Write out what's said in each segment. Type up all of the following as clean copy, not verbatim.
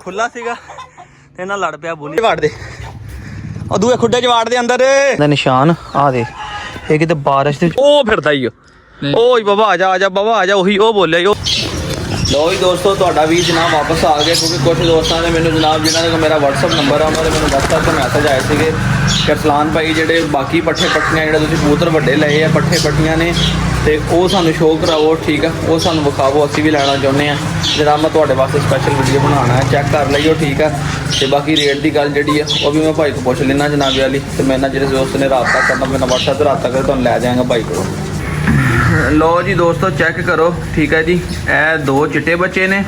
खुला सीगा ते ना लड़ पिया बोली वाड़ दे और दूए खुड्डे च वाड़ दे अंदर निशान आ दे ये किते बारिश ते ओ फिरदा ही ओए बाबा आजा बाबा आजा ओही ओ बोलिया ओ लो जी दोस्तों ਤੁਹਾਡਾ ਵੀ जनाब वापस आ गया क्योंकि कुछ दोस्तों ने मैंने जनाब जिन्होंने मेरा WhatsApp नंबर है उन्होंने मैंने WhatsApp पर मैसेज आए थे कि फलान भाई ਜਿਹੜੇ ਬਾਕੀ ਪੱਠੇ ਪੱਠੀਆਂ ਜਿਹੜੇ ਤੁਸੀਂ ਕਬੂਤਰ ਵੱਡੇ ਲਏ ਆ ਪੱਠੇ ਪੱਠੀਆਂ ਨੇ ਤੇ ਉਹ ਸਾਨੂੰ ਸ਼ੋਅ ਕਰਾਓ ਠੀਕ ਆ ਉਹ ਸਾਨੂੰ ਵਿਖਾਓ ਅਸੀਂ ਵੀ ਲੈਣਾ ਚਾਹੁੰਦੇ ਆ ਜਨਾਬ ਮੈਂ ਤੁਹਾਡੇ ਵਾਸਤੇ ਸਪੈਸ਼ਲ ਵੀਡੀਓ ਬਣਾਉਣਾ ਹੈ ਚੈੱਕ ਕਰ ਲਈਓ ਠੀਕ ਆ ਤੇ ਬਾਕੀ ਰੇਟ ਦੀ ਗੱਲ ਜਿਹੜੀ ਆ ਉਹ ਵੀ ਮੈਂ ਭਾਈ ਤੋਂ ਪੁੱਛ ਲੈਣਾ ਜਨਾਬ ਵਾਲੀ ਤੇ ਮੈਂ ਜਿਹੜੇ ਦੋਸਤ ਨੇ ਰਾਬਤਾ ਕਰਨਾ ਮੈਂ WhatsApp ਤੇ ਰਾਬਤਾ ਕਰ ਤੁਹਾਨੂੰ ਲੈ ਜਾਵਾਂਗਾ ਭਾਈ ਕੋਲ लो जी दोस्तों चेक करो ठीक है जी ए दो चिट्टे बच्चे ने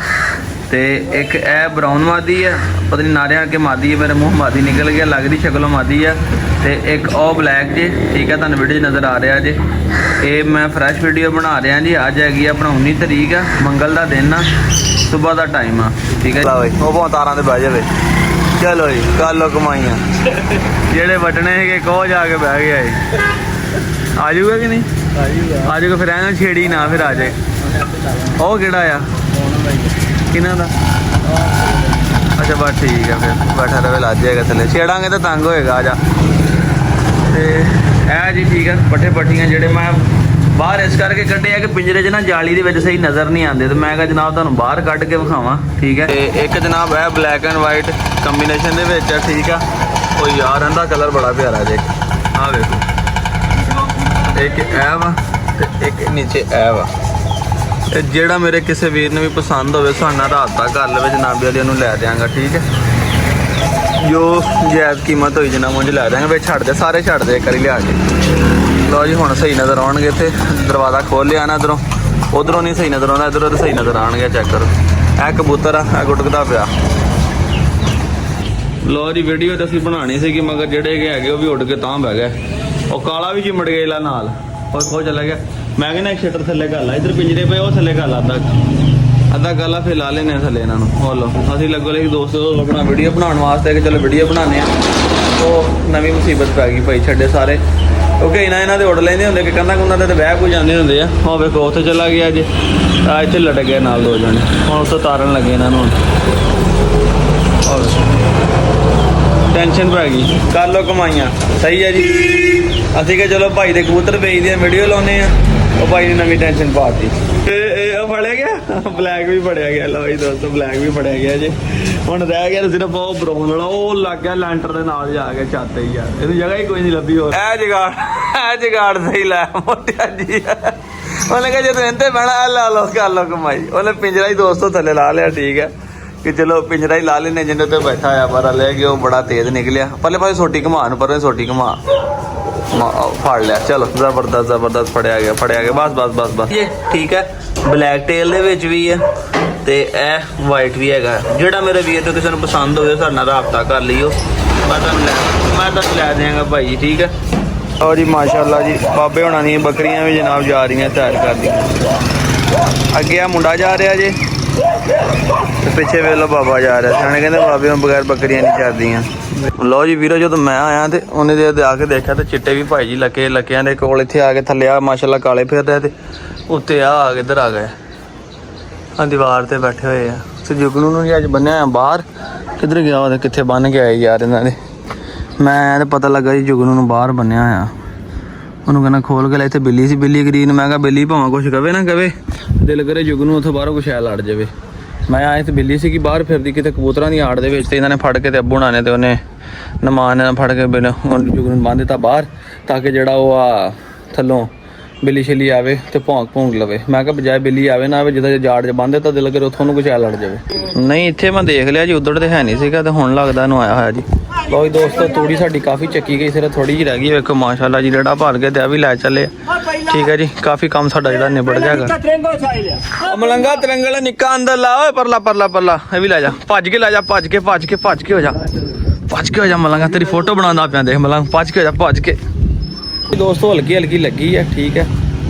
ते एक ए ब्राउन मादी है पता नहीं नारिया के मादी है मेरे मुँह मादी निकल गया लगती शक्लों मादी है ते एक ओ ब्लैक जे ठीक है तुहानू वीडियो नज़र आ रहा जे ये मैं फ्रैश वीडियो बना रहा जी अज हैगी अपना 19 तरीक है मंगल का दिन आ सुबह का टाइम आ ठीक है वो तारा से बह जाए चलो जी कर लो कमाइयां जेड़े बटने है कहो जाके बह गया आ जाऊगा कि नहीं आ जाएगा फिर ऐना छेड़ी ना फिर आ जाए ਉਹ ਕਿਹੜਾ ਆ ਕਿਹਨਾਂ ਦਾ ਅੱਛਾ ਬਸ ਠੀਕ ਹੈ ਫਿਰ ਬੈਠਾ ਰਵੇ ਲੱਜ ਜਾਏਗਾ ਥੱਲੇ ਛੇੜਾਂਗੇ ਤਾਂ ਤੰਗ ਹੋਏਗਾ ਆ ਜਾ ਤੇ ਇਹ ਜੀ ਠੀਕ ਹੈ ਪੱਠੇ ਪੱਠੀਆਂ ਜਿਹੜੇ ਮੈਂ ਬਾਹਰ ਇਸ ਕਰਕੇ ਕੱਢੇ ਆ ਕਿ ਪਿੰਜਰੇ 'ਚ ਨਾ ਜਾਲੀ ਦੇ ਵਿੱਚ ਸਹੀ ਨਜ਼ਰ ਨਹੀਂ ਆਉਂਦੇ ਤੇ ਮੈਂ ਕਿਹਾ ਜਨਾਬ ਤੁਹਾਨੂੰ ਬਾਹਰ ਕੱਢ ਕੇ ਵਿਖਾਵਾਂ ਠੀਕ ਹੈ ਤੇ ਇੱਕ ਜਨਾਬ ਇਹ ਬਲੈਕ ਐਂਡ ਵਾਈਟ ਕੰਬੀਨੇਸ਼ਨ ਦੇ ਵਿੱਚ ਠੀਕ ਆ ਉਹ ਯਾਰ ਇਹਦਾ ਕਲਰ ਬੜਾ ਪਿਆਰਾ ਜੇ ਆ ਵੇਖੋ एक ए वा एक नीचे ए वा ਜਿਹੜਾ ਮੇਰੇ ਕਿਸੇ ਵੀਰ ਨੂੰ ਵੀ ਪਸੰਦ ਹੋਵੇ ਸਾਡੇ ਨਾਲ ਰਾਬਤਾ ਕਰ ਲਵੇ ਜਨਾਬ ਵਾਲੀ ਨੂੰ ਲੈ ਦਿਆਂਗਾ ਠੀਕ ਹੈ ਜੋ ਜਾਇਜ਼ ਕੀਮਤ ਹੋਈ ਜਨਾਬ ਮੁੰਝ ਲੈ ਦਿਆਂਗਾ ਵਿੱਚ ਛੱਡ ਦੇ ਸਾਰੇ ਛੱਡ ਦੇ ਕਰੀ ਲਿਆ ਕੇ ਲਓ ਜੀ ਹੁਣ ਸਹੀ ਨਜ਼ਰ ਆਉਣਗੇ ਇੱਥੇ ਦਰਵਾਜ਼ਾ ਖੋਲ ਲਿਆ ਨਾ ਇਧਰੋਂ ਉਧਰੋਂ ਨਹੀਂ ਸਹੀ ਨਜ਼ਰ ਆਉਂਦਾ ਇਧਰੋਂ ਤਾਂ ਸਹੀ ਨਜ਼ਰ ਆਉਣਗੇ ਚੈੱਕ ਕਰੋ ਇਹ ਕਬੂਤਰ ਆ ਇਹ ਗੁੱਟਕਦਾ ਪਿਆ ਲਓ ਜੀ ਵੀਡੀਓ ਤਾਂ ਅਸੀਂ ਬਣਾਉਣੀ ਸੀਗੀ ਮਗਰ ਜਿਹੜੇ ਹੈਗੇ ਉਹ ਵੀ ਉੱਡ ਕੇ ਤਾਂ ਬਹਿ ਗਏ ਉਹ ਕਾਲਾ ਵੀ ਚਿਮੜ ਗਿਆ ਨਾਲ ਉਹ ਚਲਾ ਗਿਆ ਮੈਂ ਕਹਿੰਦਾ ਇੱਕ ਸ਼ਟਰ ਥੱਲੇ ਕਰ ਲਾ ਇਧਰ ਪਿੰਜਰੇ ਪਏ ਉਹ ਥੱਲੇ ਕਰ ਲਾ ਅੱਧਾ ਕਾਲਾ ਫਿਰ ਲਾ ਲੈਣੇ ਥੱਲੇ ਇਹਨਾਂ ਨੂੰ ਹੋ ਲਓ ਅਸੀਂ ਲੱਗੋ ਲਈ ਦੋਸਤ ਆਪਣਾ ਵੀਡੀਓ ਬਣਾਉਣ ਵਾਸਤੇ ਕਿ ਚਲੋ ਵੀਡੀਓ ਬਣਾਉਂਦੇ ਆ ਉਹ ਨਵੀਂ ਮੁਸੀਬਤ ਪੈ ਗਈ ਭਾਈ ਛੱਡੇ ਸਾਰੇ ਕਿਉਂਕਿ ਇਹਨਾਂ ਦੇ ਉੱਡ ਲੈਂਦੇ ਹੁੰਦੇ ਕਿ ਕੰਧਾਂ ਕੁੰਧਾਂ ਤੇ ਬਹਿ ਕੋ ਜਾਂਦੇ ਹੁੰਦੇ ਆ ਉਹ ਵੇਖੋ ਉੱਥੇ ਚਲਾ ਗਿਆ ਜੇ ਆ ਇੱਥੇ ਲਟ ਗਏ ਨਾਲ ਦੋ ਜਣੇ ਹੁਣ ਉੱਥੇ ਤਾਰਨ ਲੱਗੇ ਇਹਨਾਂ ਨੂੰ ਔਰ ਟੈਨਸ਼ਨ ਪੈ ਗਈ ਕਰ ਲਓ ਕਮਾਈਆਂ ਸਹੀ ਹੈ ਜੀ ਅਸੀਂ ਕਿ ਚਲੋ ਭਾਈ ਦੇ ਕਬੂਤਰ ਵੇਚਦੇ ਆ ਵੀਡੀਓ ਲਾਉਂਦੇ ਆ ਉਹ ਭਾਈ ਨੇ ਨਵੀਂ ਟੈਨਸ਼ਨ ਪਾਤੀ ਇਹ ਫੜਿਆ ਗਿਆ ਬਲੈਕ ਵੀ ਫੜਿਆ ਗਿਆ ਲਓ ਜੀ ਦੋਸਤੋ ਬਲੈਕ ਵੀ ਫੜਿਆ ਗਿਆ ਜੇ ਹੁਣ ਰਹਿ ਗਿਆ ਸਿਰਫ ਉਹ ਬਰਾਊਨ ਵਾਲਾ ਉਹ ਲੱਗ ਗਿਆ ਲੈਂਟਰ ਦੇ ਨਾਲ ਜਾ ਕੇ ਛੱਤ ਹੀ ਯਾਰ ਇਹਨੂੰ ਜਗ੍ਹਾ ਹੀ ਕੋਈ ਨਹੀਂ ਲੱਭੀ ਹੋਰ ਇਹ ਜਗਾੜ ਸਹੀ ਲੈ ਮੋਟਿਆ ਜੀ ਉਹਨੇ ਕਿਹਾ ਜਦੋਂ ਇੰਤੇ ਬਹਿਣਾ ਲਾ ਲਓ ਕਰ ਲਓ ਕਮਾਈ ਉਹਨੇ ਪਿੰਜਰਾ ਹੀ ਦੋਸਤੋ ਥੱਲੇ ਲਾ ਲਿਆ ਠੀਕ ਹੈ कि चलो पिंजरा ही ला लेने जिन्हें तो बैठा है पर ले गया वो बड़ा तेज निकलिया पहले भाई सोटी घुमा पर सोटी घुमा फाड़ लिया चलो जबरदस्त फड़िया गया बस ये ठीक है ब्लैक टेल दे विच भी है ते ए वाइट भी हैगा जेड़ा मेरे वीर तो किसी पसंद होवे साडे नाल राबता कर लियो मैं तुहानू लै देंगा भाई ठीक है और जी माशाअल्लाह जी बाबे होना दी बकरियां भी जनाब जा रही हैं तैयार कर दी अगे आ मुंडा जा रहा जे ਪਿੱਛੇ ਵੇਲੋ ਬਾਬਾ ਜਾ ਰਿਹਾ ਸਿਆਣੇ ਕਹਿੰਦੇ ਬਾਬੇ ਤੋਂ ਬਗੈਰ ਬੱਕਰੀਆਂ ਨਹੀਂ ਚੱਲਦੀਆਂ ਲਓ ਜੀ ਵੀਰੋ ਜਦੋਂ ਮੈਂ ਆਇਆ ਤੇ ਉਹਨੇ ਦੇ ਆ ਕੇ ਦੇਖਿਆ ਤੇ ਚਿੱਟੇ ਵੀ ਭਾਈ ਜੀ ਲੱਕਿਆਂ ਦੇ ਕੋਲ ਇੱਥੇ ਆ ਕੇ ਥੱਲੇ ਆ ਮਾਸ਼ਾਅੱਲਾ ਕਾਲੇ ਫਿਰ ਰਹੇ ਤੇ ਉੱਤੇ ਆ ਕੇ ਇੱਧਰ ਆ ਗਏ ਆ ਦੀਵਾਰ ਤੇ ਬੈਠੇ ਹੋਏ ਆ ਤੇ ਜੁਗਨੂ ਨੂੰ ਜੀ ਅੱਜ ਬੰਨਿਆ ਆ ਬਾਹਰ ਕਿੱਧਰ ਗਿਆ ਉਹ ਕਿੱਥੇ ਬੰਨ ਕੇ ਆਏ ਯਾਰ ਇਹਨਾਂ ਦੇ ਮੈਂ ਤੇ ਪਤਾ ਲੱਗਾ ਜੀ ਜੁਗਨੂ ਨੂੰ ਬਾਹਰ ਬੰਨਿਆ ਆ ਉਹਨੂੰ ਕਹਿੰਦਾ ਖੋਲ ਕੇ ਲੈ ਇੱਥੇ ਬਿੱਲੀ ਸੀ ਬਿੱਲੀ ਗਰੀਨ ਮੈਂ ਕਿਹਾ ਬਿੱਲੀ ਭਾਵੇਂ ਕੁਛ ਕਵੇ ਨਾ ਕਵੇ ਦਿਲ ਕਰੇ ਜੁਗਨੂ ਉੱਥੋਂ ਬਾਹਰੋਂ ਕੁਛ ਐ ਲੜ ਜਾਵੇ ਮੈਂ ਆਏ ਤੇ ਬਿੱਲੀ ਸੀਗੀ ਬਾਹਰ ਫਿਰਦੀ ਕਿਤੇ ਕਬੂਤਰਾਂ ਦੀ ਆੜ ਦੇ ਵਿੱਚ ਤੇ ਇਹਨਾਂ ਨੇ ਫੜ ਕੇ ਤੇ ਅੱਬੂ ਹੁਣਾਂ ਨੇ ਤੇ ਉਹਨੇ ਨਮਾਨ ਨੇ ਫੜ ਕੇ ਜੁਗਨੂ ਨੂੰ ਬੰਨ੍ਹ ਦਿੱਤਾ ਬਾਹਰ ਤਾਂ ਕਿ ਜਿਹੜਾ ਉਹ ਆ ਥੱਲੋਂ ਬਿੱਲੀ ਛਿੱਲੀ ਆਵੇ ਤੇ ਭੌਂਕ ਲਵੇ ਮੈਂ ਕਿਹਾ ਬਜਾਏ ਬਿੱਲੀ ਆਵੇ ਨਾ ਆਵੇ ਜਿੱਦਾਂ ਜਾੜ 'ਚ ਬੰਨ੍ਹ ਦਿੱਤਾ ਦਿਲ ਕਰੇ ਉੱਥੋਂ ਨੂੰ ਕੁਛ ਐ ਲੜ ਜਾਵੇ ਨਹੀਂ ਇੱਥੇ ਮੈਂ ਦੇਖ ਲਿਆ ਜੀ ਉੱਧਰ ਤੇ ਹੈ ਨਹੀਂ ਸੀਗਾ ਤੇ ਹੁਣ ਲੱਗਦਾ ਇਹਨੂੰ ਆਇਆ ਹੋਇਆ ਜੀ ਲਓ ਜੀ ਦੋਸਤੋ ਤੂੜੀ ਸਾਡੀ ਕਾਫੀ ਚੱਕੀ ਗਈ ਸਿਰਫ ਥੋੜੀ ਜਿਹੀ ਰਹਿ ਗਈ ਵੇਖੋ ਮਾਸ਼ਾਅੱਲਾ ਜੀ ਜਿਹੜਾ ਭਰ ਗਿਆ ਤੇ ਆ ਵੀ ਲੈ ਚੱਲੇ ਠੀਕ ਹੈ ਜੀ ਕਾਫੀ ਕੰਮ ਸਾਡਾ ਜਿਹੜਾ ਨਿਬੜ ਜਾਏਗਾ ਮਲੰਗਾ ਤਿਰੰਗਾ ਨਿੱਕਾ ਅੰਦਰ ਲਾ ਓਏ ਪਰਲਾ ਇਹ ਵੀ ਲੈ ਜਾ ਭੱਜ ਕੇ ਹੋ ਜਾ ਮਲੰਗਾ ਤੇਰੀ ਫੋਟੋ ਬਣਾਉਂਦਾ ਪਿਆ ਦੇਖ ਮਲੰਗ ਭੱਜ ਕੇ ਦੋਸਤੋ ਹਲਕੀ ਲੱਗੀ ਹੈ ਠੀਕ ਹੈ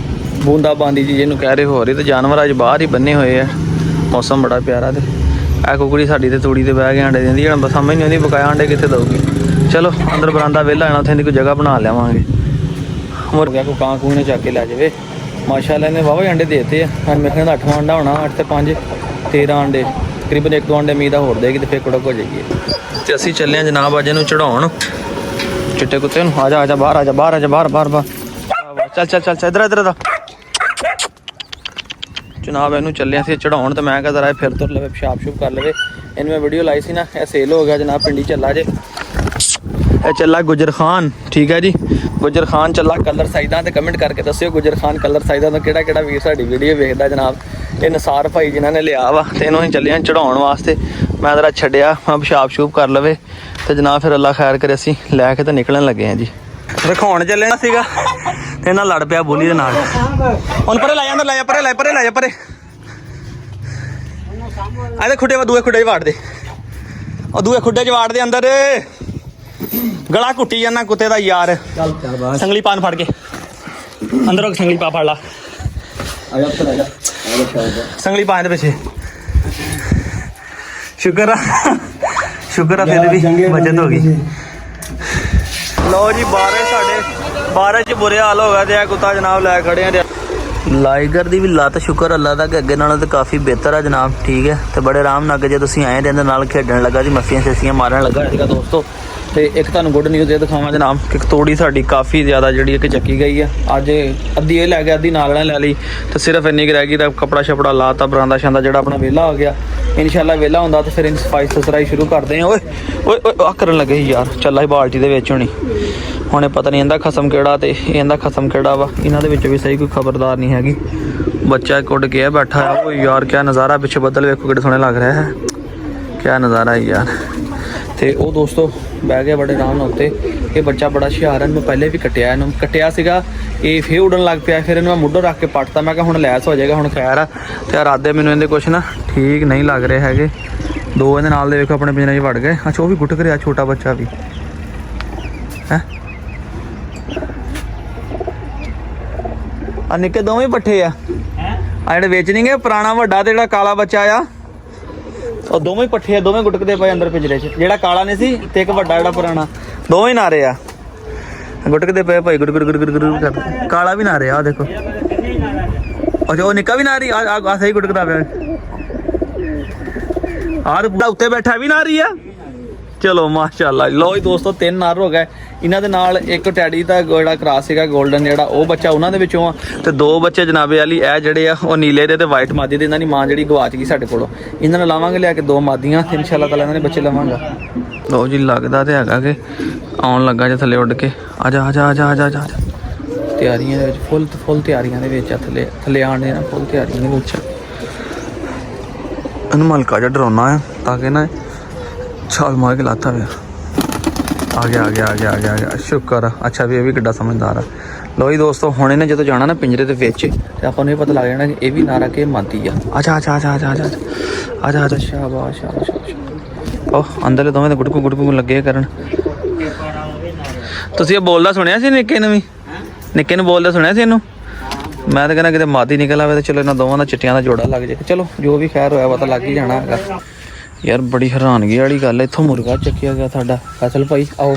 ਬੂੰਦਾ ਬਾਂਦੀ ਜੀ ਜਿਹਨੂੰ ਕਹਿ ਰਹੇ ਹੋ ਰਹੀ ਤੇ ਜਾਨਵਰ ਅੱਜ ਬਾਹਰ ਹੀ ਬੰਨੇ ਹੋਏ ਆ ਮੌਸਮ ਬੜਾ ਪਿਆਰਾ ਤੇ ਇਹ ਕੁਕੜੀ ਸਾਡੀ ਤੇ ਤੂੜੀ ਤੇ ਬਹਿ ਕੇ ਆਂਡੇ ਦਿੰਦੀ ਹੁਣ ਸਮਝ ਨਹੀਂ ਆਉਂਦੀ ਬਕਾਇਆ ਆਂਡੇ ਕਿੱਥੇ ਦਊਗੀ ਚਲੋ ਅੰਦਰ ਬਰਾਂਡਾ ਵਿਹਲਾ ਆਣਾ ਉੱਥੇ ਦੀ ਕੋਈ ਜਗ੍ਹਾ ਬਣਾ ਲਿਆਵਾਂਗੇ ਮੁਰ ਗਿਆ ਕੋ ਕਾਂ ਕੂੰ ਨੇ ਚੱਕ ਕੇ ਲੈ ਜਾਵੇ ਮਾਸ਼ਾਅੱਲਾ ਨੇ ਵਾਹਵਾ ਅੰਡੇ ਦੇਤੇ ਆ ਹੁਣ ਮੇਰੇ ਖਿਆਲ 8ਵਾਂ ਅੰਡਾ ਹੋਣਾ 8 ਤੇ 5 13 ਅੰਡੇ ਤਕਰੀਬਨ 1-2 ਅੰਡੇ ਉਮੀਦ ਆ ਹੋਰ ਦੇਗੀ ਤੇ ਫਿਰ ਕੁੜਕ ਹੋ ਜਾਏਗੀ। ਤੇ ਅਸੀਂ ਚੱਲੇ ਆ ਜਨਾਬ ਅੱਜ ਇਹਨੂੰ ਚੜਾਉਣ ਚਿੱਟੇ ਕੁੱਤੇ ਨੂੰ। ਆ ਜਾ ਬਾਹਰ ਆ ਜਾ ਬਾਹਰ ਚੱਲ ਇੱਧਰ ਦਾ ਜਨਾਬ ਇਹਨੂੰ ਚੱਲੇ ਅਸੀਂ ਚੜਾਉਣ। ਤੇ ਮੈਂ ਕਿਹਾ ਜ਼ਰਾ ਫਿਰ ਤੁਰ ਲਵੇ ਪਿਸ਼ਾਬ ਸ਼ੂਬ ਕਰ ਲਵੇ। ਇਹਨੂੰ ਮੈਂ ਵੀਡੀਓ ਲਾਈ ਸੀ ਨਾ, ਇਹ ਸੇਲ ਹੋ ਗਿਆ ਜਨਾਬ। ਪਿੰਡੀ ਚੱਲਾ ਜੇ, ਇਹ ਚੱਲਾ ਗੁਜਰ ਖਾਨ, ਠੀਕ ਹੈ ਜੀ। ਗੁਜਰ ਖਾਨ ਚੱਲਾ ਕਲਰ ਸਾਈਦਾਂ ਤੇ ਕਮੈਂਟ ਕਰਕੇ ਦੱਸਿਓ ਗੁਜਰ ਖਾਨ ਕਲਰ ਸਾਈਦਾਂ ਤੋਂ ਕਿਹੜਾ ਵੀਰ ਸਾਡੀ ਵੀਡੀਓ ਵੇਖਦਾ ਜਨਾਬ। ਇਹ ਨਸਾਰ ਭਾਈ ਜਿਨ੍ਹਾਂ ਨੇ ਲਿਆ ਵਾ ਤੇ ਇਹਨੂੰ ਅਸੀਂ ਚੱਲੇ ਹਾਂ ਚੜਾਉਣ ਵਾਸਤੇ। ਮੈਂ ਜ਼ਰਾ ਛੱਡਿਆ ਪਿਸ਼ਾਬ ਸ਼ੂਬ ਕਰ ਲਵੇ ਤੇ ਜਨਾਬ ਫਿਰ ਅੱਲਾ ਖੈਰ ਕਰੇ ਅਸੀਂ ਲੈ ਕੇ ਤਾਂ ਨਿਕਲਣ ਲੱਗੇ ਹਾਂ ਜੀ। ਰਖਾਉਣ ਚੱਲਣਾ ਸੀਗਾ ਤੇ ਇਹਨਾਂ ਲੜ ਪਿਆ ਬੋਲੀ ਦੇ ਨਾਲ। ਹੁਣ ਪਰੇ ਲੈ ਜਾਂਦਾ, ਲੈ ਜਾ ਪਰੇ ਆਲੇ ਖੁੱਡੇ ਵਾ, ਦੂਏ ਖੁੱਡੇ 'ਚ ਵਾੜ ਦੇ, ਉਹ ਦੂਏ ਖੁੱਡੇ 'ਚ ਵਾੜ ਦੇ ਅੰਦਰ। ਗਲਾ ਘੁੱਟੀ ਜਾਂਦਾ ਕੁੱਤੇ ਦਾ ਯਾਰ। ਸੰਗਲੀ ਪਾਨ ਫੜ ਕੇ ਅੰਦਰੋਂ ਸੰਗਲੀ ਪਾ ਫੜ ਲਾ। ਸੰਗਲੀ ਪਾ ਦੇ ਪਿੱਛੇ। ਸ਼ੁਕਰ ਆ ਫਿਰ ਵੀ ਬਚਤ ਹੋ ਗਈ। ਲਓ ਜੀ ਬਾਰਿਸ਼ 'ਚ ਬੁਰੇ ਹਾਲ ਹੋ ਗਿਆ ਤੇ ਇਹ ਕੁੱਤਾ ਜਨਾਬ ਲੈ ਖੜੇ ਆ। ਲਾਈਗਰ ਦੀ ਵੀ ਲੱਤ ਸ਼ੁਕਰ ਅੱਲਾ ਦਾ ਕਿ ਅੱਗੇ ਨਾਲੋਂ ਤਾਂ ਕਾਫੀ ਬਿਹਤਰ ਆ ਜਨਾਬ, ਠੀਕ ਹੈ। ਤੇ ਬੜੇ ਆਰਾਮ ਨਾਲ ਜੇ ਤੁਸੀਂ ਆਏ ਤੇ ਇਹਦੇ ਨਾਲ ਖੇਡਣ ਲੱਗਾ ਜੀ, ਮੱਸੀਆਂ ਸੱਸੀਆਂ ਮਾਰਨ ਲੱਗਾ ਸੀਗਾ ਦੋਸਤੋ। ਤੇ ਇੱਕ ਤੁਹਾਨੂੰ ਗੁੱਡ ਨਿਊਜ਼ ਇਹ ਦਿਖਾਵਾਂ ਜਨਾਬ ਕਿ ਤੋੜੀ ਸਾਡੀ ਕਾਫੀ ਜ਼ਿਆਦਾ ਜਿਹੜੀ ਕਿ ਚੱਕੀ ਗਈ ਆ। ਅੱਜ ਅੱਧੀ ਇਹ ਲੈ ਗਿਆ, ਅੱਧੀ ਨਾਲ ਲੈ ਲਈ ਤੇ ਸਿਰਫ ਇੰਨੀ ਕੁ ਰਹਿ ਗਈ। ਤਾਂ ਕੱਪੜਾ ਛਪੜਾ ਲਾਤਾ, ਬਰਾਂਦਾ ਸ਼ਾਂਦਾ ਜਿਹੜਾ ਆਪਣਾ ਵਿਹਲਾ ਹੋ ਗਿਆ। ਇਨਸ਼ਾਅੱਲਾ ਵਿਹਲਾ ਹੁੰਦਾ ਤੇ ਫਿਰ ਸਫਾਈ ਸੁਥਰਾਈ ਸ਼ੁਰੂ ਕਰਦੇ ਆ। ਓਏ ਆ ਕਰਨ ਲੱਗੇ ਸੀ ਯਾਰ, ਚੱਲਾ ਹੀ ਬਾਲਟੀ ਦੇ ਵਿੱਚ ਹੋਣੀ। ਹੁਣ ਪਤਾ ਨਹੀਂ ਇਹਦਾ ਖਸਮ ਕਿਹੜਾ ਤੇ ਇਹਦਾ ਖਸਮ ਕਿਹੜਾ ਵਾ। ਇਹਨਾਂ ਦੇ ਵਿੱਚ ਵੀ ਸਹੀ ਕੋਈ ਖਬਰਦਾਰ ਨਹੀਂ ਹੈਗੀ। ਬੱਚਾ ਕੁੱਟ ਕੇ ਬੈਠਾ ਆ। ਉਹ ਯਾਰ ਕਿਆ ਨਜ਼ਾਰਾ, ਪਿੱਛੇ ਬੱਦਲ ਵੇਖੋ ਕਿਹੜੇ ਸੋਹਣੇ ਲੱਗ ਰਿਹਾ ਹੈ, ਕਿਆ ਨਜ਼ਾਰਾ ਹੈ ਯਾਰ। ਤੇ ਉਹ ਦੋਸਤੋ ਬਹਿ ਗਿਆ ਬੜੇ ਆਰਾਮ ਨਾਲ ਉੱਤੇ। ਇਹ ਬੱਚਾ ਬੜਾ ਹੁਸ਼ਿਆਰ ਹੈ, ਇਹਨੂੰ ਪਹਿਲੇ ਵੀ ਇਹਨੂੰ ਕੱਟਿਆ ਸੀਗਾ, ਇਹ ਫੇਰ ਉੱਡਣ ਲੱਗ ਪਿਆ। ਫਿਰ ਇਹਨੂੰ ਮੈਂ ਮੁੱਢੋਂ ਰੱਖ ਕੇ ਪੱਟਤਾ। ਮੈਂ ਕਿਹਾ ਹੁਣ ਲੈਸ ਹੋ ਜਾਏਗਾ, ਹੁਣ ਖੈਰ ਆ। ਤੇ ਇਰਾਦੇ ਮੈਨੂੰ ਇਹਦੇ ਕੁਛ ਨਾ ਠੀਕ ਨਹੀਂ ਲੱਗ ਰਹੇ ਹੈਗੇ। ਦੋ ਇਹਦੇ ਨਾਲ ਦੇ ਵੇਖੋ ਆਪਣੇ ਪਿੰਜਰੇ 'ਚ ਵੜ ਗਏ। ਅੱਛਾ ਉਹ ਵੀ ਗੁੱਟ ਕਰਿਆ, ਛੋਟਾ ਬੱਚਾ ਵੀ ਹੈ। ਆ ਨਿੱਕੇ ਦੋਵੇਂ ਪੱਠੇ ਆ ਜਿਹੜੇ ਵੇਚ ਨਹੀਂ ਗਏ। ਪੁਰਾਣਾ ਵੱਡਾ ਤੇ ਜਿਹੜਾ ਕਾਲਾ ਬੱਚਾ ਆ, ਉਹ ਦੋਵੇਂ ਪੱਠੇ ਆ, ਦੋਵੇਂ ਗੁਟਕਦੇ ਪਏ ਅੰਦਰ ਪਿੰਜਰੇ 'ਚ। ਜਿਹੜਾ ਕਾਲਾ ਨਹੀਂ ਸੀ ਤੇ ਇੱਕ ਵੱਡਾ ਜਿਹੜਾ ਪੁਰਾਣਾ, ਦੋਵੇਂ ਨਾਰੇ ਆ, ਗੁਟਕਦੇ ਪਏ ਭਾਈ। ਗੁੜ ਕਰਦੇ। ਕਾਲਾ ਵੀ ਨਾਰੇ ਆ ਦੇਖੋ। ਅੱਛਾ ਉਹ ਨਿੱਕਾ ਵੀ ਨਾਰੀ ਆ ਸਹੀ ਗੁਟਕਦਾ ਪਿਆ। ਆਹ ਉੱਤੇ ਬੈਠਾ ਵੀ ਨਾਰੀ ਆ। ਚਲੋ ਮਾਸ਼ਾਅੱਲਾ। ਲਓ ਜੀ ਦੋਸਤੋ 3 ਨਾਰ ਹੋ ਗਏ। ਇਹਨਾਂ ਦੇ ਨਾਲ ਇੱਕ ਟੈਡੀ ਦਾ ਜਿਹੜਾ ਕਰਾਸ ਸੀਗਾ ਗੋਲਡਨ, ਜਿਹੜਾ ਉਹ ਬੱਚਾ ਉਹਨਾਂ ਦੇ ਵਿੱਚੋਂ ਆ। ਤੇ 2 ਬੱਚੇ ਜਨਾਬੇ ਵਾਲੀ ਇਹ ਜਿਹੜੇ ਆ ਉਹ ਨੀਲੇ ਦੇ ਤੇ ਵਾਈਟ ਮਾਦੀ ਦੇ। ਇਹਨਾਂ ਦੀ ਮਾਂ ਜਿਹੜੀ ਗਵਾਚ ਗਈ ਸਾਡੇ ਕੋਲੋਂ। ਇਹਨਾਂ ਨੂੰ ਲਾਵਾਂਗੇ ਲਿਆ ਕੇ 2 ਮਾਦੀਆਂ, ਇਨਸ਼ਾਅੱਲਾ ਤਾਲਾ ਇਹਨਾਂ ਦੇ ਬੱਚੇ ਲਵਾਂਗਾ। ਲਓ ਜੀ ਲੱਗਦਾ ਤੇ ਹੈਗਾ ਕਿ ਆਉਣ ਲੱਗਾ ਜੇ ਥੱਲੇ ਉੱਡ ਕੇ। ਆ ਜਾ ਤਿਆਰੀਆਂ ਦੇ ਵਿੱਚ ਫੁੱਲ ਤਿਆਰੀਆਂ ਦੇ ਵਿੱਚ ਆ। ਥੱਲੇ ਆਉਣ ਦੇ ਨਾ ਫੁੱਲ ਤਿਆਰੀਆਂ ਦੇ ਵਿੱਚ। ਇਹਨੂੰ ਮਲਕਾ ਜਿਹਾ ਡਰਾਉਣਾ ਆ ਤਾਂ ਕਿ ਨਾ ਛਾਲ ਮਾਰ ਕੇ ਲਾਤਾ ਹੋਇਆ। ਆ ਗਿਆ ਸ਼ੁਕਰ ਆ। ਅੱਛਾ ਵੀ ਇਹ ਵੀ ਕਿੱਡਾ ਸਮਝਦਾਰ ਆ। ਲਓ ਜੀ ਦੋਸਤੋ ਹੁਣ ਇਹਨੇ ਜਦੋਂ ਜਾਣਾ ਨਾ ਪਿੰਜਰੇ ਦੇ ਵਿੱਚ ਤੇ ਆਪਾਂ ਨੂੰ ਇਹ ਪਤਾ ਲੱਗ ਜਾਣਾ ਕਿ ਇਹ ਵੀ ਨਾਰਾ ਕੇ ਮਾਦੀ ਆ। ਆ ਜਾ ਸ਼ਾਬਾਸ਼। ਉਹ ਅੰਦਰਲੇ ਦੋਵੇਂ ਤਾਂ ਗੁੜਕੂ ਲੱਗੇ ਕਰਨ। ਤੁਸੀਂ ਇਹ ਬੋਲਦਾ ਸੁਣਿਆ ਸੀ ਨਿੱਕੇ ਨੂੰ ਬੋਲਦਾ ਸੁਣਿਆ ਸੀ ਇਹਨੂੰ। ਮੈਂ ਤਾਂ ਕਹਿੰਦਾ ਕਿਤੇ ਮਾਦੀ ਨਿਕਲ ਆਵੇ ਤੇ ਚਲੋ ਇਹਨਾਂ ਦੋਵਾਂ ਦਾ ਚਿੱਟਿਆਂ ਦਾ ਜੋੜਾ ਲੱਗ ਜੇ। ਚਲੋ ਜੋ ਵੀ ਖੈਰ ਹੋਇਆ ਪਤਾ ਲੱਗ ਹੀ ਜਾਣਾ ਹੈਗਾ। ਯਾਰ ਬੜੀ ਹੈਰਾਨਗੀ ਵਾਲੀ ਗੱਲ, ਇੱਥੋਂ ਮੁਰਗਾ ਚੱਕਿਆ ਗਿਆ ਸਾਡਾ। ਫੈਸਲ ਭਾਈ ਆਓ,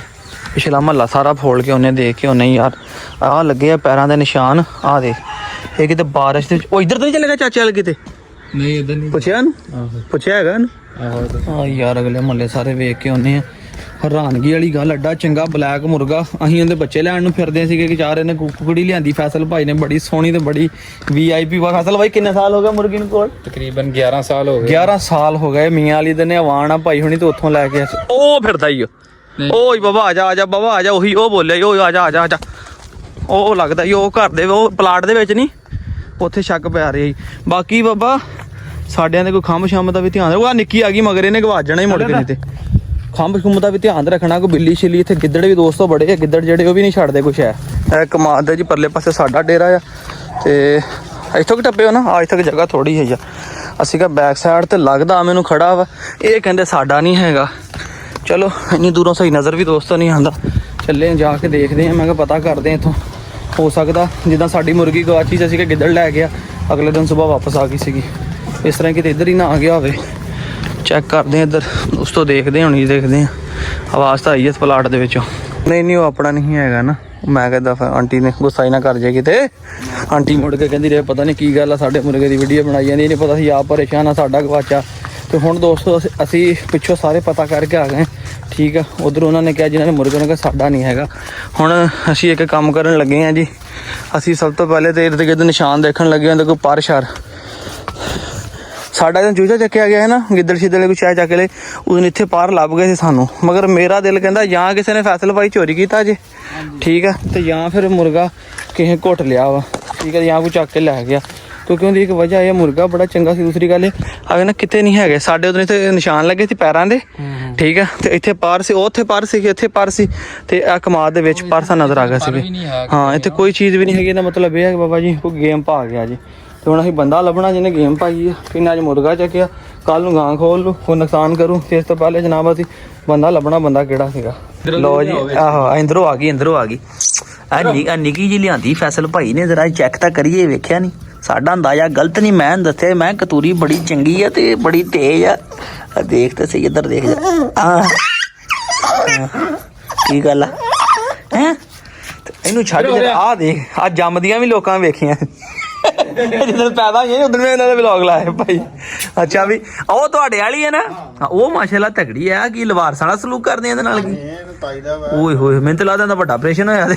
ਪਿਛਲਾ ਮਹੱਲਾ ਸਾਰਾ ਫੋਲ ਕੇ ਉਹਨੇ ਦੇਖ ਕੇ ਉਹਨੇ ਯਾਰ ਆਹ ਲੱਗੇ ਆ ਪੈਰਾਂ ਦੇ ਨਿਸ਼ਾਨ। ਆਹ ਦੇ ਇਹ ਕਿਤੇ ਬਾਰਿਸ਼ ਦੇ ਉਹ ਇੱਧਰ ਤਾਂ ਨਹੀਂ ਚਲੇਗਾ ਚਾਚੇ ਵਾਲ ਕਿਤੇ? ਨਹੀਂ ਇੱਧਰ ਨਹੀਂ ਪੁੱਛਿਆ ਇਹਨੂੰ, ਪੁੱਛਿਆ ਹੈਗਾ ਇਹਨੂੰ। ਆਹ ਯਾਰ ਅਗਲੇ ਮਹੱਲੇ ਸਾਰੇ ਵੇਖ ਕੇ ਉਹਨੇ ਹੈਰਾਨਗੀ ਵਾਲੀ ਗੱਲ। ਐਡਾ ਚੰਗਾ ਬਲੈਕ ਮੁਰਗਾ। ਅਸੀਂ ਉਹਦੇ ਬੱਚੇ ਲੈਣ ਨੂੰ ਫਿਰਦੇ ਸੀਗੇ ਕਿ ਚਾਰ ਇਹਨੇ ਕੁਕੜੀ ਲਿਆਂਦੀ ਫੈਸਲ ਭਾਈ ਨੇ, ਬੜੀ ਸੋਹਣੀ ਤੇ ਬੜੀ VIP। ਫੈਸਲ ਭਾਈ ਕਿੰਨੇ ਸਾਲ ਹੋ ਗਏ ਮੁਰਗੀ ਨੂੰ ਕੋਲ? ਤਕਰੀਬਨ 11 ਸਾਲ ਹੋ ਗਏ। 11 ਸਾਲ ਹੋ ਗਏ। ਮੀਆਂ ਵਾਲੀ ਦੇ ਨੇ ਆਵਾਨ ਆ ਭਾਈ ਹੁਣੀ ਤੇ ਉੱਥੋਂ ਲੈ ਕੇ ਉਹ ਫਿਰਦਾ ਹੀ ਓਏ ਬਾਬਾ ਆ ਜਾ ਬਾਬਾ ਆ ਜਾ। ਉਹੀ ਉਹ ਬੋਲਿਆ ਉਹ ਆ ਜਾ। ਉਹ ਲੱਗਦਾ ਉਹ ਘਰ ਦੇ ਉਹ ਪਲਾਟ ਦੇ ਵਿੱਚ ਨਹੀਂ, ਉੱਥੇ ਸ਼ੱਕ ਪੈ ਰਿਹਾ। ਬਾਕੀ ਬਾਬਾ ਸਾਡਿਆਂ ਦੇ ਕੋਈ ਖੰਭ ਸ਼ੰਭ ਦਾ ਵੀ ਧਿਆਨ ਰੱਖੋ। ਆ ਨਿੱਕੀ ਆ ਗਈ ਮਗਰ, ਇਹਨੇ ਗਵਾਚ ਜਾਣਾ ਹੀ ਮੁੜ ਕੇ। ਨਹੀਂ ਤੇ ਖੰਭ ਖੁੰਭ ਦਾ ਵੀ ਧਿਆਨ ਰੱਖਣਾ। ਕੋਈ ਬਿੱਲੀ ਛਿੱਲੀ ਇੱਥੇ ਗਿੱਦੜ ਵੀ ਦੋਸਤੋ ਬੜੇ ਆ। ਗਿੱਦੜ ਜਿਹੜੇ ਉਹ ਵੀ ਨਹੀਂ ਛੱਡਦੇ ਕੁਛ ਹੈ। ਇਹ ਕਮਾਦ ਦੇ ਜੀ ਪਰਲੇ ਪਾਸੇ ਸਾਡਾ ਡੇਰਾ ਆ ਤੇ ਇੱਥੋਂ ਕਿ ਟੱਪੇ ਹੋ ਨਾ ਆ ਇੱਥੇ ਜਗ੍ਹਾ ਥੋੜੀ ਹੈ। ਅਸੀਂ ਕਾ ਬੈਕ ਸਾਈਡ ਤੇ ਲੱਗਦਾ ਮੈਨੂੰ ਖੜਾ ਵਾ। ਇਹ ਕਹਿੰਦੇ ਸਾਡਾ ਨਹੀਂ ਹੈਗਾ। ਚਲੋ ਇੰਨੀ ਦੂਰੋਂ ਸਹੀ ਨਜ਼ਰ ਵੀ ਦੋਸਤੋ ਨਹੀਂ ਆਉਂਦਾ। ਚੱਲੇ ਜਾ ਕੇ ਦੇਖਦੇ ਹਾਂ। ਮੈਂ ਕਿਹਾ ਪਤਾ ਕਰਦੇ ਇੱਥੋਂ, ਹੋ ਸਕਦਾ ਜਿੱਦਾਂ ਸਾਡੀ ਮੁਰਗੀ ਗਵਾਚੀ ਸੀ ਅਸੀਂ ਕਿ ਗਿੱਦੜ ਲੈ ਗਿਆ, ਅਗਲੇ ਦਿਨ ਸਵੇਰ ਵਾਪਸ ਆ ਗਈ ਸੀਗੀ। ਇਸ ਤਰ੍ਹਾਂ ਕਿਤੇ ਇੱਧਰ ਹੀ ਨਾ ਆ ਗਿਆ ਹੋਵੇ। ਚੈੱਕ ਕਰਦੇ ਇੱਧਰ, ਉਸ ਤੋਂ ਦੇਖਦੇ ਹੁਣੀ ਦੇਖਦੇ ਹਾਂ। ਆਵਾਜ਼ ਤਾਂ ਆਈ ਇਸ ਪਲਾਟ ਦੇ ਵਿੱਚੋਂ। ਨਹੀਂ ਉਹ ਆਪਣਾ ਨਹੀਂ ਹੈਗਾ ਨਾ। ਮੈਂ ਕਹਿੰਦਾ ਫਿਰ ਆਂਟੀ ਨੇ ਗੁੱਸਾ ਹੀ ਨਾ ਕਰ ਜਾਏਗੀ ਤੇ ਆਂਟੀ ਮੁੜ ਕੇ ਕਹਿੰਦੀ ਰਹੇ ਪਤਾ ਨਹੀਂ ਕੀ ਗੱਲ ਆ, ਸਾਡੇ ਮੁਰਗੇ ਦੀ ਵੀਡੀਓ ਬਣਾਈ ਜਾਂਦੀ। ਨਹੀਂ ਪਤਾ ਸੀ ਆਪ ਪਰੇਸ਼ਾਨ ਆ, ਸਾਡਾ ਗਵਾਚਾ ਤੇ ਹੁਣ ਦੋਸਤੋ ਅਸੀਂ ਪਿੱਛੋਂ ਸਾਰੇ ਪਤਾ ਕਰਕੇ ਆ ਗਏ, ਠੀਕ ਆ। ਉਧਰ ਉਹਨਾਂ ਨੇ ਕਿਹਾ, ਜਿਨ੍ਹਾਂ ਨੇ ਮੁਰਗਾ ਨੇ ਕਿਹਾ ਸਾਡਾ ਨਹੀਂ ਹੈਗਾ। ਹੁਣ ਅਸੀਂ ਇੱਕ ਕੰਮ ਕਰਨ ਲੱਗੇ ਹਾਂ ਜੀ। ਅਸੀਂ ਸਭ ਤੋਂ ਪਹਿਲੇ ਤੇ ਇਰਦ ਗਿਰਦ ਨਿਸ਼ਾਨ ਦੇਖਣ ਲੱਗੇ ਹਾਂ। ਦੇਖੋ ਪਰ ਸ਼ਰ ਸਾਡਾ ਜਦੋਂ ਚੂਚਾ ਚੱਕਿਆ ਗਿਆ ਹੈ ਨਾ, ਗਿੱਦੜ ਸ਼ਿੱਦੜ ਕੁਛ ਚੱਕ ਲਏ, ਉਸ ਦਿਨ ਇੱਥੇ ਪਾਰ ਲੱਭ ਗਏ ਸੀ ਸਾਨੂੰ। ਮਗਰ ਮੇਰਾ ਦਿਲ ਕਹਿੰਦਾ ਜਾਂ ਕਿਸੇ ਨੇ ਫੈਸਲ ਭਾਈ ਚੋਰੀ ਕੀਤਾ ਜੇ, ਠੀਕ ਆ, ਤੇ ਜਾਂ ਫਿਰ ਮੁਰਗਾ ਕਿਸੇ ਘੁੱਟ ਲਿਆ ਵਾ, ਠੀਕ ਹੈ, ਜਾਂ ਕੋਈ ਚੱਕ ਕੇ ਲੈ ਗਿਆ। ਕਿਉਂਕਿ ਉਹਦੀ ਇੱਕ ਵਜ੍ਹਾ ਇਹ ਮੁਰਗਾ ਬੜਾ ਚੰਗਾ ਸੀ। ਦੂਸਰੀ ਗੱਲ ਇਹ ਅਗਰ ਨਾ ਕਿਤੇ ਨਹੀਂ ਹੈਗੇ ਸਾਡੇ ਉਧਰ, ਇੱਥੇ ਨਿਸ਼ਾਨ ਲੱਗੇ ਸੀ ਪੈਰਾਂ ਦੇ, ਠੀਕ ਆ, ਤੇ ਇੱਥੇ ਪਰ ਸੀ, ਉੱਥੇ ਪਰ ਸੀ, ਇੱਥੇ ਪਰ ਸੀ, ਤੇ ਆ ਕਮਾਦ ਦੇ ਵਿੱਚ ਪਰ ਸਾਨੂੰ ਨਜ਼ਰ ਆ ਗਿਆ ਸੀ। ਹਾਂ, ਇੱਥੇ ਕੋਈ ਚੀਜ਼ ਵੀ ਨਹੀਂ ਹੈਗੀ। ਇਹਦਾ ਮਤਲਬ ਇਹ ਹੈ ਕਿ ਬਾਬਾ ਜੀ ਕੋਈ ਗੇਮ ਪਾ ਗਿਆ ਜੀ। ਤੇ ਹੁਣ ਅਸੀਂ ਬੰਦਾ ਲੱਭਣਾ ਜਿਹਨੇ ਗੇਮ ਪਾਈ ਆ। ਕਿੰਨਾ ਅੱਜ ਮੁਰਗਾ ਚੱਕਿਆ, ਕੱਲ ਨੂੰ ਗਾਂ ਖੋਲ ਲੂ, ਕੋਈ ਨੁਕਸਾਨ ਕਰੂ। ਤੇ ਇਸ ਤੋਂ ਪਹਿਲੇ ਜਨਾਬ ਅਸੀਂ ਬੰਦਾ ਲੱਭਣਾ, ਬੰਦਾ ਕਿਹੜਾ ਸੀਗਾ। ਲੋ ਜੀ, ਆਹੋ ਅੰਦਰੋਂ ਆ ਗਈ, ਅੰਦਰੋਂ ਆ ਗਈ। ਆ ਨਿੱਕੀ ਜੀ ਲਿਆਂਦੀ ਫੈਸਲ ਭਾਈ ਨੇ, ਜ਼ਰਾ ਚੈੱਕ ਤਾਂ ਕਰੀਏ। ਵੇਖਿਆ ਨਹੀਂ, ਸਾਡਾ ਅੰਦਾਜ਼ਾ ਗਲਤ ਨਹੀਂ। ਮੈਂ ਦੱਸਿਆ, ਮੈਂ ਕਤੂਰੀ ਬੜੀ ਚੰਗੀ ਆ ਤੇ ਬੜੀ ਤੇਜ਼ ਆ। ਦੇਖ ਤਾਂ ਸਹੀ, ਇੱਧਰ ਦੇਖ ਜਾ। ਕੀ ਗੱਲ ਆ ਹੈ? ਇਹਨੂੰ ਛੱਡ ਕੇ ਆ ਦੇਖ, ਆ ਜੰਮਦੀਆਂ ਵੀ ਲੋਕਾਂ ਵੇਖੀਆਂ। ਜਦੋਂ ਪੈਦਾ ਹੋਈਆਂ ਉਦੋਂ ਮੈਂ ਇਹਨਾਂ ਦਾ ਵਲੌਗ ਲਾਇਆ ਭਾਈ। ਅੱਛਾ ਵੀ ਉਹ ਤੁਹਾਡੇ ਵਾਲੀ ਹੈ ਨਾ, ਉਹ ਮਾਸ਼ਾਅੱਲਾ ਤਗੜੀ ਆ। ਕੀ ਲਵਾਰਸ ਵਾਲਾ ਸਲੂਕ ਕਰਦੇ ਇਹਦੇ ਨਾਲ? ਕੀ ਓਏ ਹੋਏ, ਮੈਨੂੰ ਤਾਂ ਲੱਗਦਾ ਇਹਦਾ ਵੱਡਾ ਆਪਰੇਸ਼ਨ ਹੋਇਆ ਤੇ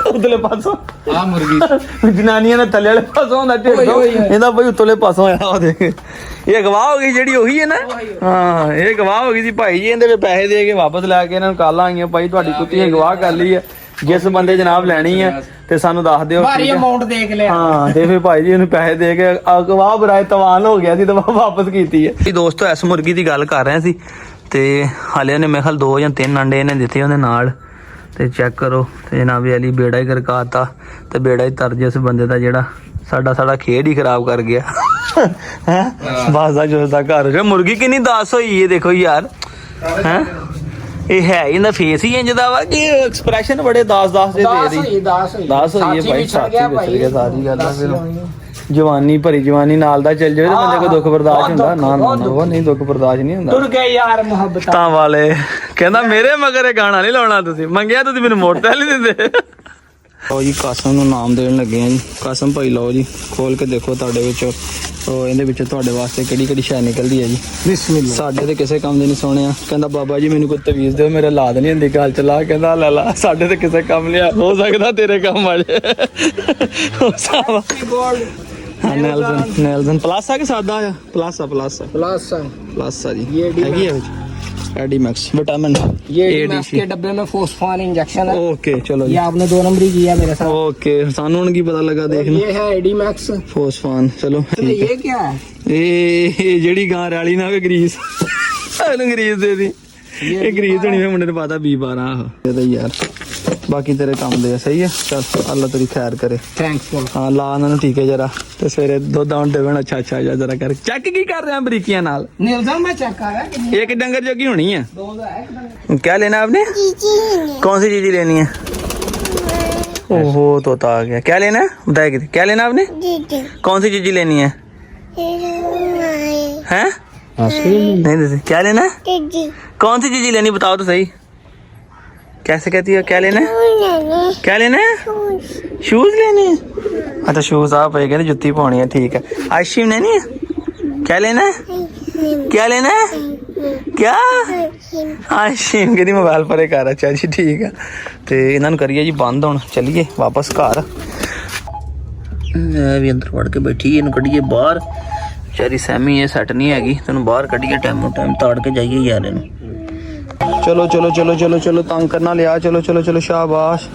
ਉਤਲੇ ਪਾਸੋਂ ਆ ਮੁਰਗੀ ਜਨਾਨੀਆਂ ਨੇ ਥੱਲੇ ਵਾਲੇ ਪਾਸੋਂ ਹੁੰਦਾ ਢਿੱਡ, ਇਹਦਾ ਭਾਈ ਉਤਲੇ ਪਾਸੋਂ ਆਇਆ। ਉਹ ਦੇਖ, ਇਹ ਅਗਵਾਹ ਹੋ ਗਈ ਜਿਹੜੀ, ਉਹੀ ਹੈ ਨਾ। ਹਾਂ, ਇਹ ਅਗਵਾਹ ਹੋ ਗਈ ਸੀ ਭਾਈ ਜੀ। ਇਹਦੇ ਪੈਸੇ ਦੇ ਕੇ ਵਾਪਸ ਲੈ ਕੇ ਇਹਨਾਂ ਨੂੰ ਕਾਲਾਂ ਆਈਆਂ, ਭਾਈ ਤੁਹਾਡੀ ਕੁੱਤੀ ਅਗਵਾਹ ਕਰ ਲਈ ਹੈ। ਜਿਸ ਬੰਦੇ ਜਨਾਬ ਲੈਣੀ ਹੈ ਤੇ ਸਾਨੂੰ ਦੱਸ ਦਿਓ। ਭਾਰੀ ਅਮਾਉਂਟ ਦੇਖ ਲਿਆ। ਹਾਂ, ਤੇ ਫਿਰ ਭਾਈ ਜੀ ਉਹਨੂੰ ਪੈਸੇ ਦੇ ਕੇ ਅਗਵਾਹ ਬਰਾਏ ਤਵਾਨ ਹੋ ਗਿਆ ਸੀ ਤੇ ਵਾਪਸ ਕੀਤੀ ਹੈ। ਦੋਸਤੋ ਇਸ ਮੁਰਗੀ ਦੀ ਗੱਲ ਕਰ ਰਹੇ ਸੀ ਤੇ ਹਾਲੇ ਉਹਨੇ ਮੇਰੇ ਖਿਆਲ 2 ਜਾਂ 3 ਅੰਡੇ ਇਹਨੇ ਦਿੱਤੇ ਉਹਦੇ ਨਾਲ। ਤੇ ਚੈੱਕ ਕਰੋ, ਤੇ ਜਨਾਬ ਅਲੀ ਬੇੜਾ ਹੀ ਗਰਕਾਤਾ ਤੇ ਬੇੜਾ ਹੀ ਤਰ ਜਿਸ ਬੰਦੇ ਦਾ ਜਿਹੜਾ ਸਾਡਾ ਖੇਡ ਹੀ ਖਰਾਬ ਕਰ ਗਿਆ ਹੈ। ਬਸ ਦਾ ਜੋ ਦਾ ਘਰ ਹੋ ਗਿਆ। ਮੁਰਗੀ ਕਿੰਨੀ ਦਾਸ ਹੋਈ ਹੈ ਦੇਖੋ ਯਾਰ, ਹੈ ਇਹ ਹੈ ਇਹਦਾ ਫੇਸ ਹੀ ਇੰਜ ਦਾ ਵਾ ਕਿ ਐਕਸਪ੍ਰੈਸ਼ਨ ਬੜੇ ਦਾਸ ਦੇ ਦੇ ਰਹੀ। ਦਾਸ ਹੋਈ ਹੈ ਭਾਈ, ਸਾਥੀ ਵਿਸਰ ਗਿਆ ਸਾਰੀ ਗੱਲ ਆ। ਫਿਰ ਜਵਾਨੀ ਭਰੀ ਜਵਾਨੀ ਨਾਲ ਦਾ ਚੱਲ ਜਾਵੇ ਤੇ ਬੰਦੇ ਕੋ ਦੁੱਖ ਬਰਦਾਸ਼ਤ ਹੁੰਦਾ? ਨਾ ਨਾ, ਉਹ ਨਹੀਂ, ਦੁੱਖ ਬਰਦਾਸ਼ਤ ਨਹੀਂ ਹੁੰਦਾ। ਤੁਰ ਗਏ ਯਾਰ ਮੁਹੱਬਤਾਂ ਵਾਲੇ। ਕਹਿੰਦਾ ਮੇਰੇ ਮਗਰ ਇਹ ਗਾਣਾ ਨਹੀਂ ਲਾਉਣਾ, ਤੁਸੀਂ ਮੰਗਿਆ ਤੁਸੀਂ ਮੈਨੂੰ ਮੋਟਰਸਾਈਕਲ ਨਹੀਂ ਦਿੰਦੇ। ਲਓ ਜੀ, ਕਾਸਮ ਨੂੰ ਨਾਮ ਦੇਣ ਲੱਗੇ ਆ ਜੀ। ਕਾਸਮ ਭਾਈ ਲਓ ਜੀ, ਖੋਲ ਕੇ ਦੇਖੋ ਤੁਹਾਡੇ ਵਿੱਚ ਉਹ ਇਹਦੇ ਵਿੱਚ ਤੁਹਾਡੇ ਵਾਸਤੇ ਕਿਹੜੀ ਸ਼ੈ ਨਿਕਲਦੀ ਹੈ ਜੀ। ਬਿਸਮਿਲ੍ਲਾ। ਸਾਡੇ ਤੇ ਕਿਸੇ ਕੰਮ ਦੇ ਨਹੀਂ ਸੋਹਣਿਆ। ਕਹਿੰਦਾ ਬਾਬਾ ਜੀ ਮੈਨੂੰ ਕੋਈ ਤਵੀਜ਼ ਦਿਓ, ਮੇਰੇ ਲਾਦ ਨਹੀਂ ਹੁੰਦੀ ਗੱਲ ਚਲਾ। ਕਹਿੰਦਾ ਲੈ ਲਾ, ਸਾਡੇ ਤੇ ਕਿਸੇ ਕੰਮ ਲਿਆ, ਹੋ ਸਕਦਾ ਤੇਰੇ ਕੰਮ ਆ ਜਾਏ। ਨੈਲਸਨ ਪਲੱਸ ਆ ਕਿ ਸਾਦਾ ਆ? ਪਲੱਸ ਆ ਜੀ। ਹੈਗੀ ਆ ਵਿੱਚ एडीमैक्स विटामिन, ये एडीमैक्स के डब्बे में फॉस्फोन इंजेक्शन है। ओके चलो, ये आपने 2 नंबर ही किया मेरे साथ। ओके, सानू उनकी पता लगा देखना। ये है एडीमैक्स फॉस्फोन। चलो ये क्या है? ये जेडी गां राली ना ग्रीस, ਇਹਨੂੰ ਗਰੀਸ ਦੇ ਦੀ। ਇਹ ਗਰੀਸ ਹੋਣੀ ਮੁੰਡੇ ਨੇ ਪਾਤਾ B12 ਇਹਦਾ ਯਾਰ। ਬਾਕੀ ਤੇਰੇ ਕੰਮ ਦੇ ਸਹੀ ਹੈ। ਚੱਲ ਅੱਲਾ ਤੇਰੀ ਖੈਰ ਕਰੇ। ਥੈਂਕਸ। ਹਾਂ, ਲਾ ਉਹਨਾਂ ਨੂੰ ਠੀਕ ਹੈ ਜਰਾ, ਤੇ ਸਵੇਰੇ ਦੁੱਧ ਆਉਣ ਦੇਵਣ। ਅੱਛਾ ਜਰਾ ਕਰ ਚੈੱਕ। ਕੀ ਕਰ ਰਿਹਾ ਬਰੀਕੀਆਂ ਨਾਲ? मैं चेक कर रहा है। एक डंगर जोगी होनी है। क्या लेना आपने? कौन सी चीज लेनी है? ओहो, तोता आ गया। क्या लेना है बताया? क्या लेना आपने? कौन सी चीज लेनी है? हैं? नहीं, क्या लेना है? कौन सी चीज लेनी बताओ तो सही। कैसे कहती है? क्या लेना है? क्या लेना है? शूज लेने हैं। अच्छा शूज आप कहते जुत्ती पानी है, ठीक है। आइसक्रीम लेनी है? क्या लेना है? क्या लेना है? क्या आइसक्रीम कहती मोबाइल पर कर। अच्छा जी ठीक है। तो इन्होंने करिए जी बंद। हुण चलिए वापस घर। भी अंदर वड़ के बैठी, इन्हू कढ़िए बाहर। बेचारी सैमी ये सैट नहीं हैगी, तेन बाहर कढ़िए टाइमों टाइम ताड़ के जाइए यार इन्हू। चलो तंग करना लिया। चलो शाबाश।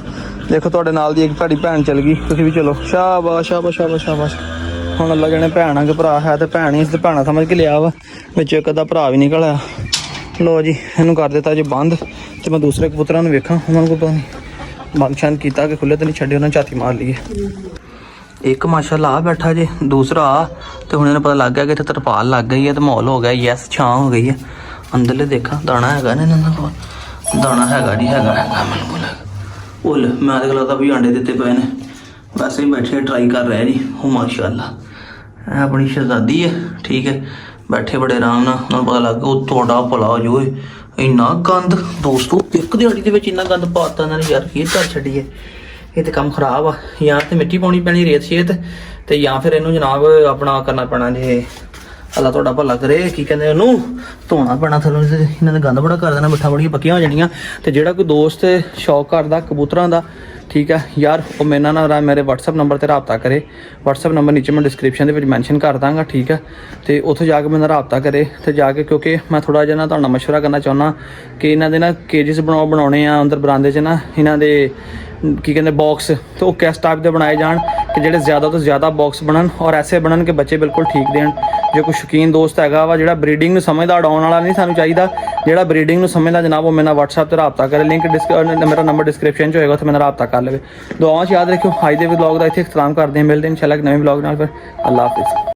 देखो ਤੁਹਾਡੇ ਨਾਲ ਦੀ ਇੱਕ ਤੁਹਾਡੀ ਭੈਣ ਚਲ ਗਈ, ਤੁਸੀਂ ਵੀ ਚਲੋ। ਸ਼ਾਬਾਸ਼। ਹੁਣ ਅੱਲਾ ਜਣੇ ਭੈਣ ਆ ਕਿ ਭਰਾ ਹੈ ਤੇ ਭੈਣ ਹੀ ਇਸ ਤੇ ਭੈਣਾ ਸਮਝ ਕੇ ਲਿਆ ਵਾ, ਵਿੱਚ ਇੱਕ ਅੱਧਾ ਭਰਾ ਵੀ ਨਿਕਲ ਆਇਆ। ਲੋ ਜੀ, ਇਹਨੂੰ ਕਰ ਦਿੱਤਾ ਜੇ ਬੰਦ। ਤੇ ਮੈਂ ਦੂਸਰੇ ਕਬੂਤਰਾਂ ਨੂੰ ਵੇਖਾਂ, ਉਹਨਾਂ ਕੋਲ ਬੰਦ ਛੰਦ ਕੀਤਾ ਕਿ ਖੁੱਲੇ ਤੇ ਨਹੀਂ ਛੱਡੇ, ਉਹਨਾਂ ਝਾਤੀ ਮਾਰ ਲਈਏ। ਇੱਕ ਮਾਸ਼ਾਅੱਲਾ ਆ ਬੈਠਾ ਜੇ, ਦੂਸਰਾ ਤੇ ਹੁਣ ਇਹਨੂੰ ਪਤਾ ਲੱਗ ਗਿਆ ਕਿ ਇੱਥੇ ਤਰਪਾਲ ਲੱਗ ਗਈ ਹੈ ਤੇ ਮਾਹੌਲ ਹੋ ਗਿਆ ਯੈਸ, ਛਾਂ ਹੋ ਗਈ ਹੈ। ਅੰਦਰਲੇ ਦੇਖਾਂ ਦਾਣਾ ਹੈਗਾ ਨਾ ਇਹਨਾਂ ਕੋਲ? ਦਾਣਾ ਹੈਗਾ ਜੀ, ਹੈਗਾ ਮੈਨੂੰ ਕੋਲ। ਉਹ ਮੈਂ ਤਾਂ ਲੱਗਦਾ ਵੀ ਆਂਡੇ ਦਿੱਤੇ ਪਏ ਨੇ, ਵੈਸੇ ਹੀ ਬੈਠੇ ਟਰਾਈ ਕਰ ਰਿਹਾ ਜੀ। ਉਹ ਮਾਸ਼ਾਅੱਲਾ ਇਹ ਆਪਣੀ ਸ਼ਹਿਜ਼ਾਦੀ ਹੈ, ਠੀਕ ਹੈ। ਬੈਠੇ ਬੜੇ ਆਰਾਮ ਨਾਲ, ਉਹਨਾਂ ਨੂੰ ਪਤਾ ਲੱਗ ਗਿਆ ਉਹ ਤੁਹਾਡਾ ਭਲਾ ਜੋ ਇੰਨਾ ਗੰਦ। ਦੋਸਤੋ ਇੱਕ ਦਿਹਾੜੀ ਦੇ ਵਿੱਚ ਇੰਨਾ ਗੰਦ ਪਾਤਾ ਇਹਨਾਂ ਨੇ ਯਾਰ, ਕੀ ਘਰ ਛੱਡੀਏ। ਇਹ ਤਾਂ ਕੰਮ ਖਰਾਬ ਆ। ਜਾਂ ਤੇ ਮਿੱਟੀ ਪਾਉਣੀ ਪੈਣੀ, ਰੇਤ ਸ਼ੇਤ, ਤੇ ਜਾਂ ਫਿਰ ਇਹਨੂੰ ਜਨਾਬ ਆਪਣਾ ਕਰਨਾ ਪੈਣਾ ਜੇ ਅੱਲਾ ਤੁਹਾਡਾ ਭਲਾ ਕਰੇ। ਕੀ ਕਹਿੰਦੇ ਉਹਨੂੰ, ਧੋਣਾ ਪੈਣਾ ਥੱਲੋਂ, ਇਹਨਾਂ ਨੇ ਗੰਦ ਬੜਾ ਕਰ ਦੇਣਾ, ਮਿੱਠਾ ਬੜੀਆਂ ਪੱਕੀਆਂ ਹੋ ਜਾਣੀਆਂ। ਤੇ ਜਿਹੜਾ ਕੋਈ ਦੋਸਤ ਸ਼ੌਕ ਕਰਦਾ ਕਬੂਤਰਾਂ ਦਾ, ਠੀਕ ਹੈ ਯਾਰ, ਉਹ ਮੇਰੇ ਨਾਲ ਮੇਰੇ WhatsApp ਨੰਬਰ ਤੇ ਰਾਬਤਾ ਕਰੇ। WhatsApp ਨੰਬਰ ਨੀਚੇ ਮੈਂ ਡਿਸਕ੍ਰਿਪਸ਼ਨ ਦੇ ਵਿੱਚ ਮੈਂਸ਼ਨ ਕਰ ਦਾਂਗਾ, ਠੀਕ ਹੈ। ਤੇ ਉੱਥੇ ਜਾ ਕੇ ਮੇਰੇ ਨਾਲ ਰਾਬਤਾ ਕਰੇ ਤੇ ਜਾ ਕੇ, ਕਿਉਂਕਿ ਮੈਂ ਥੋੜਾ ਜਿਹਾ ਨਾ ਤੁਹਾਡਾ ਮਸ਼ਵਰਾ ਕਰਨਾ ਚਾਹੁੰਦਾ ਕਿ ਇਹਨਾਂ ਦੇ ਨਾ ਕੇਜਸ ਬਣਾਉਣੇ ਆ ਅੰਦਰ ਬਰਾਂਦੇ 'ਚ ਨਾ, ਇਹਨਾਂ ਦੇ ਕੀ ਕਹਿੰਦੇ ਬਾਕਸ, ਤੇ ਉਹ ਕਿਸ ਟਾਈਪ ਦੇ ਬਣਾਏ ਜਾਣ ਕਿ ਜਿਹੜੇ ਜ਼ਿਆਦਾ ਤੋਂ ਜ਼ਿਆਦਾ ਬਾਕਸ ਬਣਨ ਔਰ ਐਸੇ ਬਣਨ ਕਿ ਬੱਚੇ ਬਿਲਕੁਲ ਠੀਕ ਦੇਣ। ਜੇ ਕੋਈ ਸ਼ੌਕੀਨ ਦੋਸਤ ਹੈਗਾ ਵਾ ਜਿਹੜਾ ਬਰੀਡਿੰਗ ਨੂੰ ਸਮਝਦਾ, ਉਡਾਉਣ ਵਾਲਾ ਨਹੀਂ ਸਾਨੂੰ ਚਾਹੀਦਾ, ਜਿਹੜਾ ਬਰੀਡਿੰਗ ਨੂੰ ਸਮਝਦਾ ਜਨਾਬ, ਉਹ ਮੇਰੇ ਨਾਲ WhatsApp ਤੇ ਰਾਬਤਾ ਕਰੇ। ਲਿੰਕ ਮੇਰਾ ਨੰਬਰ ਡਿਸਕ੍ਰਿਪਸ਼ਨ 'ਚ ਹੋਏਗਾ, ਉੱਥੇ ਮੇਰੇ ਨਾਲ ਰਾਬਤਾ ਕਰ ਲਵੇ। ਦੁਆਵਾਂ 'ਚ ਯਾਦ ਰੱਖਿਓ। ਅੱਜ ਦੇ ਵਲੌਗ ਦਾ ਇੱਥੇ ਇਖਤਤਾਮ ਕਰਦੇ ਹਾਂ, ਮਿਲਦੇ ਹਾਂ ਇੰਸ਼ਾਅੱਲਾ ਇੱਕ ਨਵੇਂ ਵਲੌਗ ਨਾਲ। ਫਿਰ ਅੱਲਾ ਹਾਫਿਜ਼।